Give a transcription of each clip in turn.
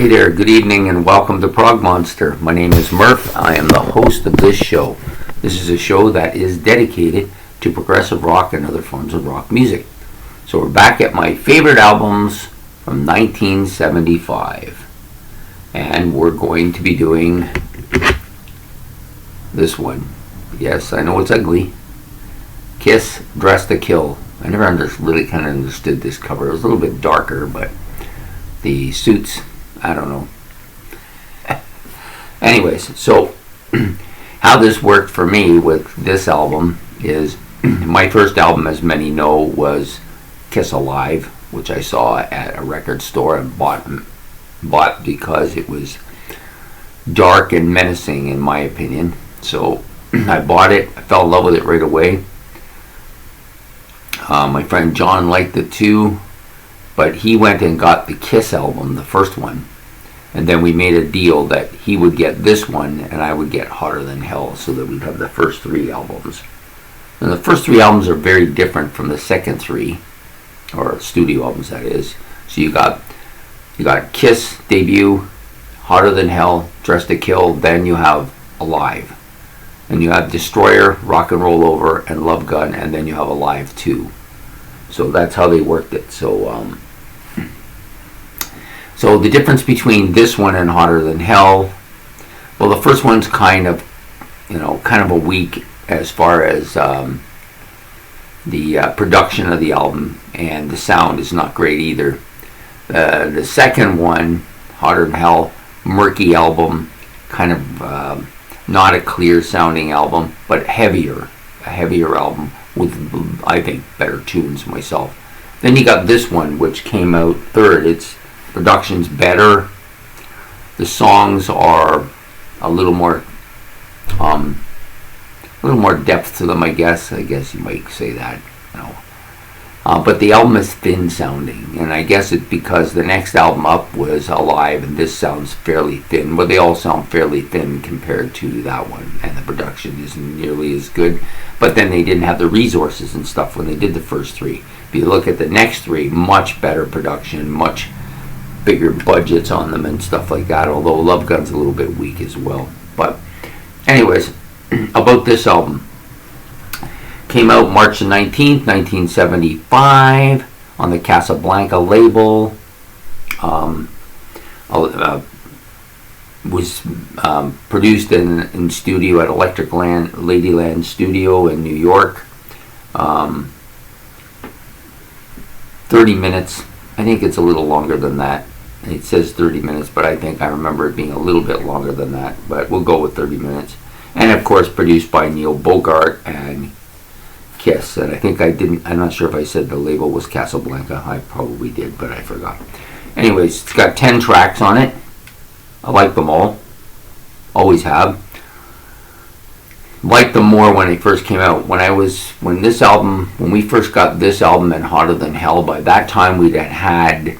Hey there, good evening and welcome to Prog Monster. My name is Murph. I am the host of this show. This is a show that is dedicated to progressive rock and other forms of rock music. So we're back at my favorite albums from 1975. And we're going to be doing this one. Yes, I know it's ugly. Kiss, Dress to Kill. I never really kind of understood this cover. It was a little bit darker, but the suits, I don't know. Anyways, so how this worked for me with this album is my first album, as many know, was Kiss Alive, which I saw at a record store and bought because it was dark and menacing in my opinion. So I bought it. I fell in love with it right away. My friend John liked it too, but he went and got the Kiss album, the first one, and then we made a deal that he would get this one and I would get Hotter Than Hell, so that we'd have the first three albums. And the first three albums are very different from the second three, or studio albums that is. So you got Kiss debut, Hotter Than Hell, Dress to Kill, then you have Alive. And you have Destroyer, Rock and Roll Over, and Love Gun, and then you have Alive 2. So that's how they worked it. So the difference between this one and Hotter Than Hell, well, the first one's kind of a weak as far as the production of the album, and the sound is not great either. The second one, Hotter Than Hell, murky album, kind of not a clear sounding album, but a heavier album with, I think, better tunes myself. Then you got this one, which came out third. Its production's better. The songs are a little more depth to them, I guess. I guess you might say that. But the album is thin sounding, and I guess it's because the next album up was Alive, and this sounds fairly thin. Well, they all sound fairly thin compared to that one, and the production isn't nearly as good. But then they didn't have the resources and stuff when they did the first three. If you look at the next three, much better production, much bigger budgets on them and stuff like that, although Love Gun's a little bit weak as well. But anyways, about this album. Came out March 19th, 1975 on the Casablanca label. Was produced in studio at Electric Ladyland Studio in New York. 30 minutes. I think it's a little longer than that. It says 30 minutes, but I think I remember it being a little bit longer than that. But we'll go with 30 minutes. And of course produced by Neil Bogart and Kiss, and I think I'm not sure if I said the label was Casablanca. I probably did, but I forgot. Anyways, it's got 10 tracks on it. I like them all. Always have. Liked them more when they first came out. When we first got this album and Hotter Than Hell, by that time we'd had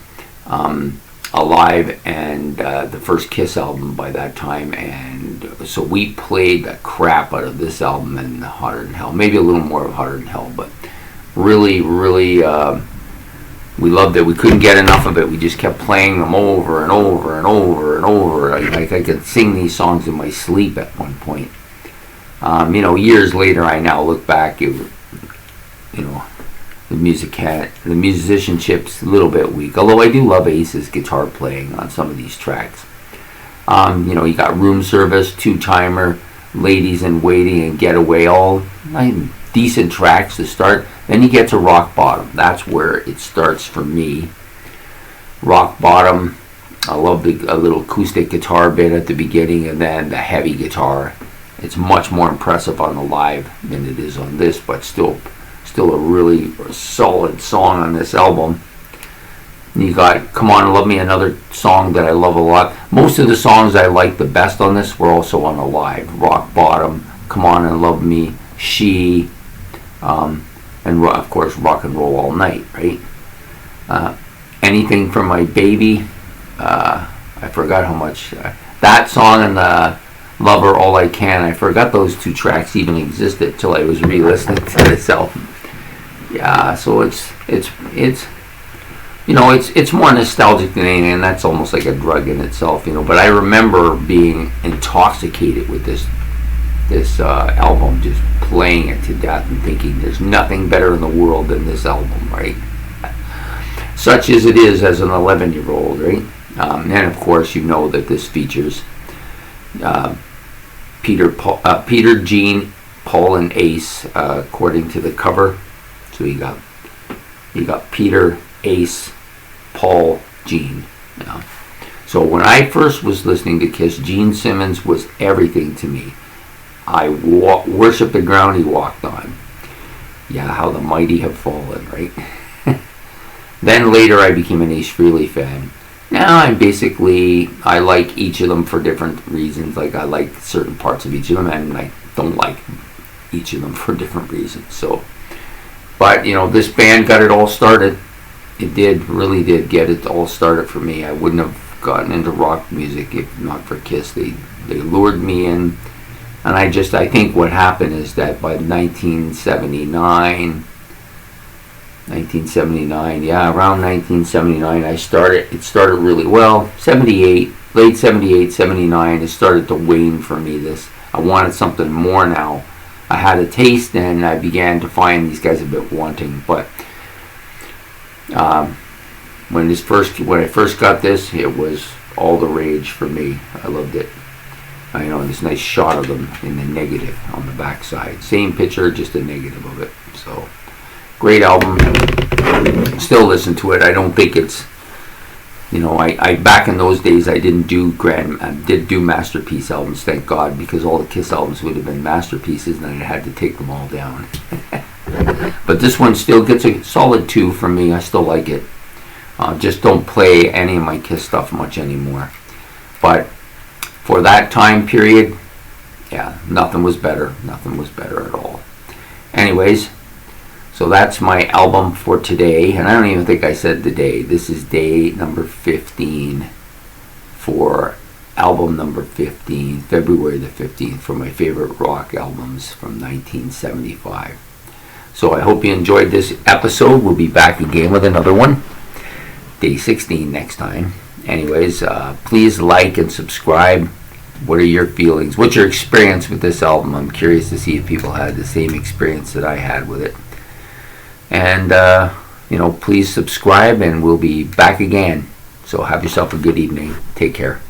Alive and the first Kiss album by that time, and so we played the crap out of this album and Hotter Than Hell, maybe a little more of Hotter Than Hell, but really we loved it. We couldn't get enough of it. We just kept playing them over and over and over and over. I could sing these songs in my sleep at one point. Years later I now look back, the musicianship's a little bit weak, although I do love Ace's guitar playing on some of these tracks. You got Room Service, Two Timer, Ladies in Waiting, and Getaway, all decent tracks to start. Then you get to Rock Bottom. That's where it starts for me. Rock Bottom, I love a little acoustic guitar bit at the beginning, and then the heavy guitar. It's much more impressive on the live than it is on this, but still a really solid song on this album. You got Come On and Love Me, another song that I love a lot. Most of the songs I like the best on this were also on Alive. Rock Bottom, Come On and Love Me, She, and of course Rock and Roll All Night, right? Anything from My Baby, I forgot how much. That song and the Lover All I Can, I forgot those two tracks even existed till I was re-listening to this album. Yeah, so it's it's more nostalgic than anything, and that's almost like a drug in itself, But I remember being intoxicated with this album, just playing it to death and thinking there's nothing better in the world than this album, right? Such as it is as an 11-year-old, right? And of course, that this features Peter, Gene, Paul, and Ace, according to the cover. So you got Peter, Ace, Paul, Gene. So when I first was listening to Kiss, Gene Simmons was everything to me. I worship the ground he walked on. Yeah, how the mighty have fallen, right? Then later I became an Ace Frehley fan. Now I like each of them for different reasons. Like I like certain parts of each of them, and I don't like each of them for different reasons. So, but this band got it all started. It really did get it all started for me. I wouldn't have gotten into rock music if not for Kiss. They lured me in, and I think what happened is that by 1979, around 1979, it started really well. 78, late 78, 79, it started to wane for me. I wanted something more now. I had a taste, and I began to find these guys a bit wanting. But when I first got this, it was all the rage for me. I loved it. I know this nice shot of them in the negative on the backside. Same picture, just a negative of it. So great album. Still listen to it. I don't think it's, I back in those days I did do masterpiece albums, thank God, because all the Kiss albums would have been masterpieces, and I had to take them all down. But this one still gets a solid 2 from me. I still like it. Just don't play any of my Kiss stuff much anymore. But for that time period, yeah, nothing was better. Nothing was better at all. Anyways, so that's my album for today, and I don't even think I said the day. This is day number 15 for album number 15, February the 15th, for my favorite rock albums from 1975. So I hope you enjoyed this episode. We'll be back again with another one, day 16 next time. Anyways, please like and subscribe. What are your feelings? What's your experience with this album? I'm curious to see if people had the same experience that I had with it. And, please subscribe, and we'll be back again. So have yourself a good evening. Take care.